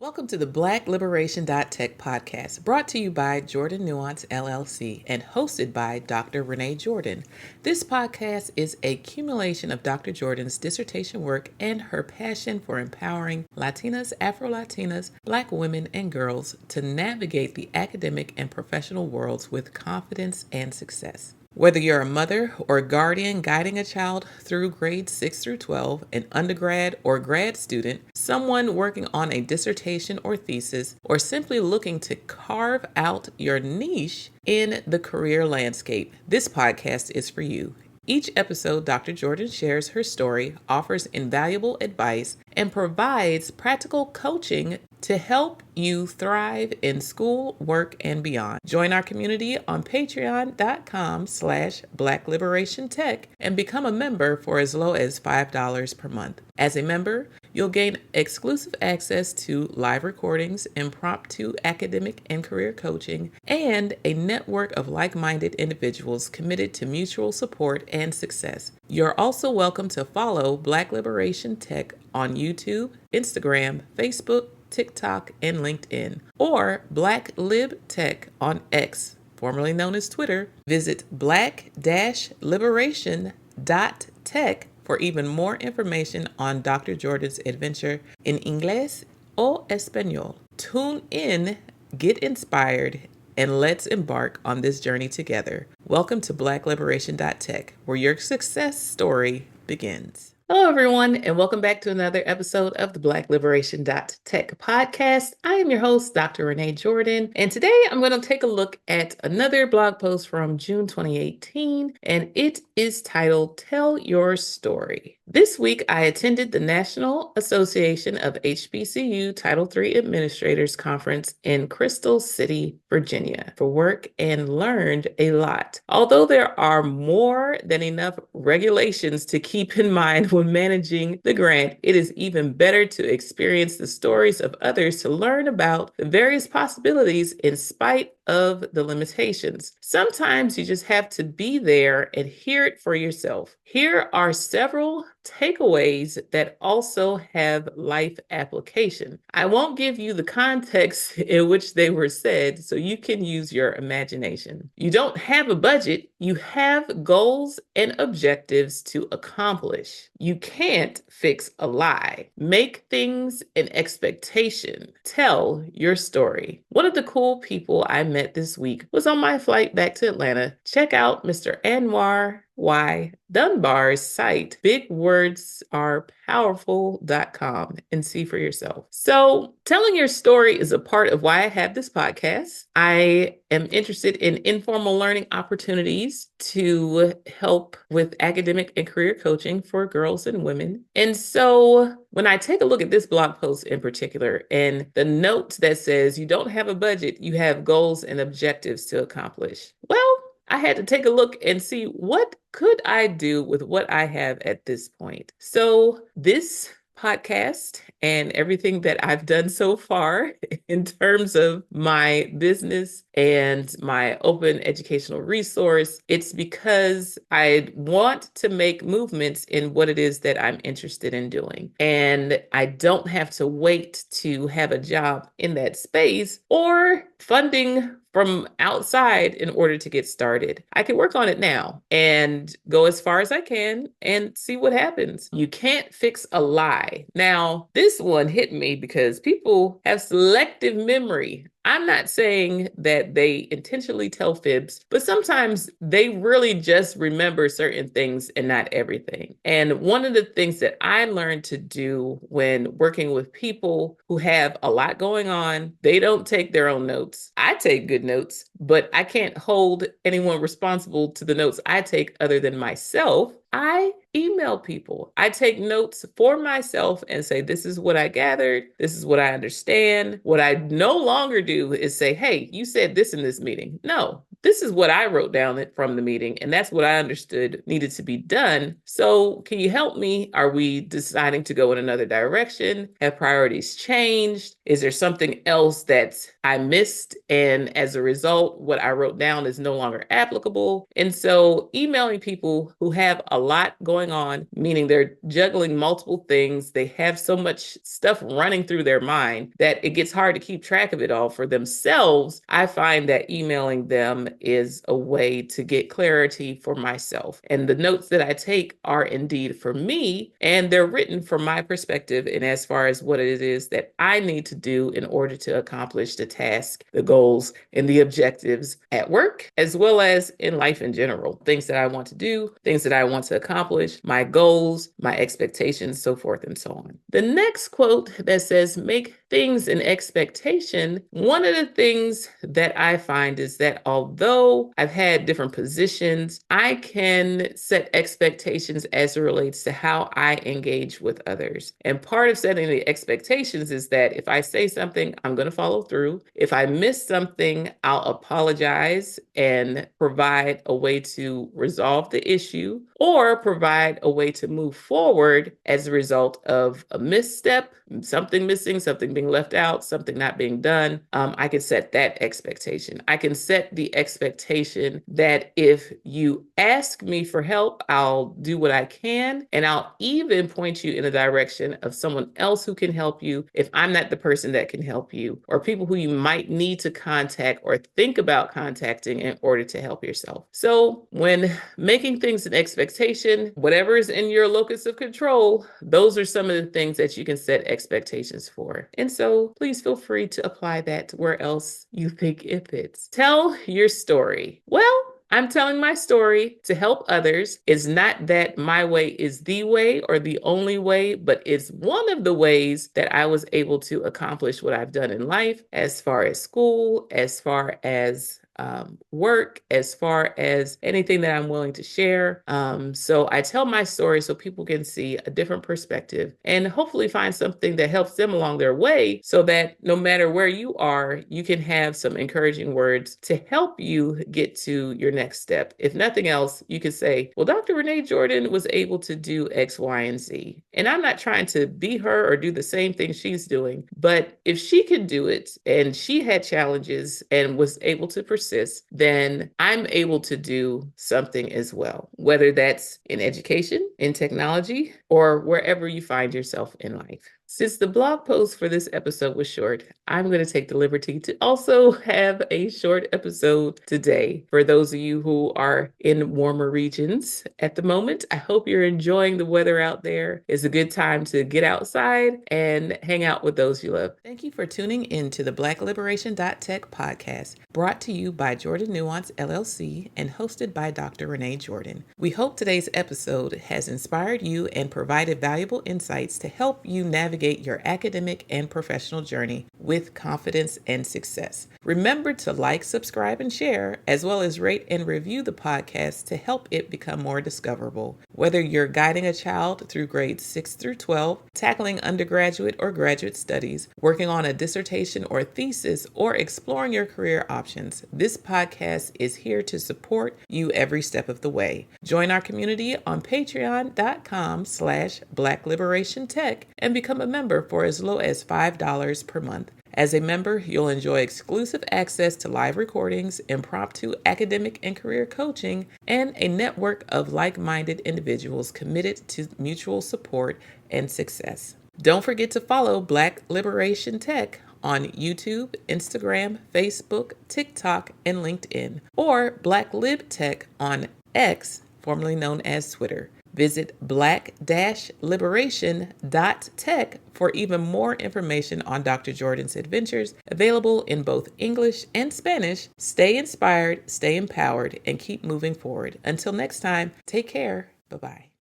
Welcome to the Black-Liberation.Tech podcast, brought to you by Jordan Nuance LLC and hosted by Dr. Renee Jordan. This podcast is a accumulation of Dr. Jordan's dissertation work and her passion for empowering Latinas, Afro-Latinas, Black women, and girls to navigate the academic and professional worlds with confidence and success. Whether you're a mother or guardian guiding a child through grades 6 through 12, an undergrad or grad student, someone working on a dissertation or thesis, or simply looking to carve out your niche in the career landscape, this podcast is for you. Each episode, Dr. Jordan shares her story, offers invaluable advice, and provides practical coaching to help you thrive in school, work, and beyond. Join our community on patreon.com/Black-Liberation.Tech and become a member for as low as $5 per month. As a member, you'll gain exclusive access to live recordings, impromptu academic and career coaching, and a network of like-minded individuals committed to mutual support and success. You're also welcome to follow Black Liberation Tech on YouTube, Instagram, Facebook, TikTok, and LinkedIn, or Black Lib Tech on X, formerly known as Twitter. Visit black-liberation.tech for even more information on Dr. Jordan's adventure in Inglés o Español. Tune in, get inspired, and let's embark on this journey together. Welcome to Black-Liberation.Tech, where your success story begins. Hello, everyone, and welcome back to another episode of the Black-Liberation.Tech podcast. I am your host, Dr. Renee Jordan, and today I'm going to take a look at another blog post from June 2018, and it is titled, Tell Your Story. This week, I attended the National Association of HBCU Title III Administrators Conference in Crystal City, Virginia, for work and learned a lot. Although there are more than enough regulations to keep in mind when managing the grant, it is even better to experience the stories of others to learn about the various possibilities in spite of the limitations. Sometimes you just have to be there and hear it for yourself. Here are several takeaways that also have life application. I won't give you the context in which they were said, so you can use your imagination. You don't have a budget, you have goals and objectives to accomplish. You can't fix a lie. Make things an expectation. Tell your story. One of the cool people I met this week was on my flight back to Atlanta. Check out Mr. Anwar Y. Dunbar's site, bigwordsarepowerful.com, and see for yourself. So telling your story is a part of why I have this podcast. I am interested in informal learning opportunities to help with academic and career coaching for girls and women. And so when I take a look at this blog post in particular, and the note that says you don't have a budget, you have goals and objectives to accomplish. Well, I had to take a look and see what could I do with what I have at this point. So this podcast and everything that I've done so far in terms of my business and my open educational resource, it's because I want to make movements in what it is that I'm interested in doing. And I don't have to wait to have a job in that space or funding from outside in order to get started. I can work on it now and go as far as I can and see what happens. You can't fix a lie. Now, this one hit me because people have selective memory. I'm not saying that they intentionally tell fibs, but sometimes they really just remember certain things and not everything. And one of the things that I learned to do when working with people who have a lot going on, they don't take their own notes. I take good notes, but I can't hold anyone responsible to the notes I take other than myself. I email people. I take notes for myself and say, this is what I gathered. This is what I understand. What I no longer do is say, hey, you said this in this meeting. No, this is what I wrote down from the meeting, and that's what I understood needed to be done. So can you help me? Are we deciding to go in another direction? Have priorities changed? Is there something else that I missed? And as a result, what I wrote down is no longer applicable. And so emailing people who have a lot going on, meaning they're juggling multiple things, they have so much stuff running through their mind that it gets hard to keep track of it all for themselves. I find that emailing them is a way to get clarity for myself. And the notes that I take are indeed for me, and they're written from my perspective and as far as what it is that I need to do in order to accomplish the task, the goals, and the objectives at work, as well as in life in general. Things that I want to do, things that I want to accomplish, my goals, my expectations, so forth and so on. The next quote that says, make things an expectation. One of the things that I find is that although I've had different positions, I can set expectations as it relates to how I engage with others. And part of setting the expectations is that if I say something, I'm going to follow through. If I miss something, I'll apologize and provide a way to resolve the issue or provide a way to move forward as a result of a misstep, something missing, something being left out, something not being done. I can set that expectation. I can set the expectation that if you ask me for help, I'll do what I can, and I'll even point you in a direction of someone else who can help you if I'm not the person that can help you, or people who you might need to contact or think about contacting in order to help yourself. So when making things an expectation, whatever is in your locus of control, those are some of the things that you can set expectations for. And so please feel free to apply that to where else you think it fits. Tell your story. Well, I'm telling my story to help others. It's not that my way is the way or the only way, but it's one of the ways that I was able to accomplish what I've done in life, as far as school, as far as work, as far as anything that I'm willing to share. So I tell my story so people can see a different perspective and hopefully find something that helps them along their way, so that no matter where you are, you can have some encouraging words to help you get to your next step. If nothing else, you could say, well, Dr. Renee Jordan was able to do X, Y, and Z. And I'm not trying to be her or do the same thing she's doing, but if she can do it and she had challenges and was able to persist, then I'm able to do something as well, whether that's in education, in technology, or wherever you find yourself in life. Since the blog post for this episode was short, I'm going to take the liberty to also have a short episode today. For those of you who are in warmer regions at the moment, I hope you're enjoying the weather out there. It's a good time to get outside and hang out with those you love. Thank you for tuning in to the Black-Liberation.Tech podcast, brought to you by Jordan Nuance LLC and hosted by Dr. Renee Jordan. We hope today's episode has inspired you and provided valuable insights to help you navigate your academic and professional journey with confidence and success. Remember to like, subscribe, and share, as well as rate and review the podcast to help it become more discoverable. Whether you're guiding a child through grades 6 through 12, tackling undergraduate or graduate studies, working on a dissertation or thesis, or exploring your career options, this podcast is here to support you every step of the way. Join our community on patreon.com/Black-Liberation.Tech and become a member for as low as $5 per month. As a member, you'll enjoy exclusive access to live recordings, impromptu academic and career coaching, and a network of like-minded individuals committed to mutual support and success. Don't forget to follow Black-Liberation.Tech on YouTube, Instagram, Facebook, TikTok, and LinkedIn, or Black-Lib.Tech on X, formerly known as Twitter. Visit black-liberation.tech for even more information on Dr. Jordan's adventures, available in both English and Spanish. Stay inspired, stay empowered, and keep moving forward. Until next time, take care. Bye-bye.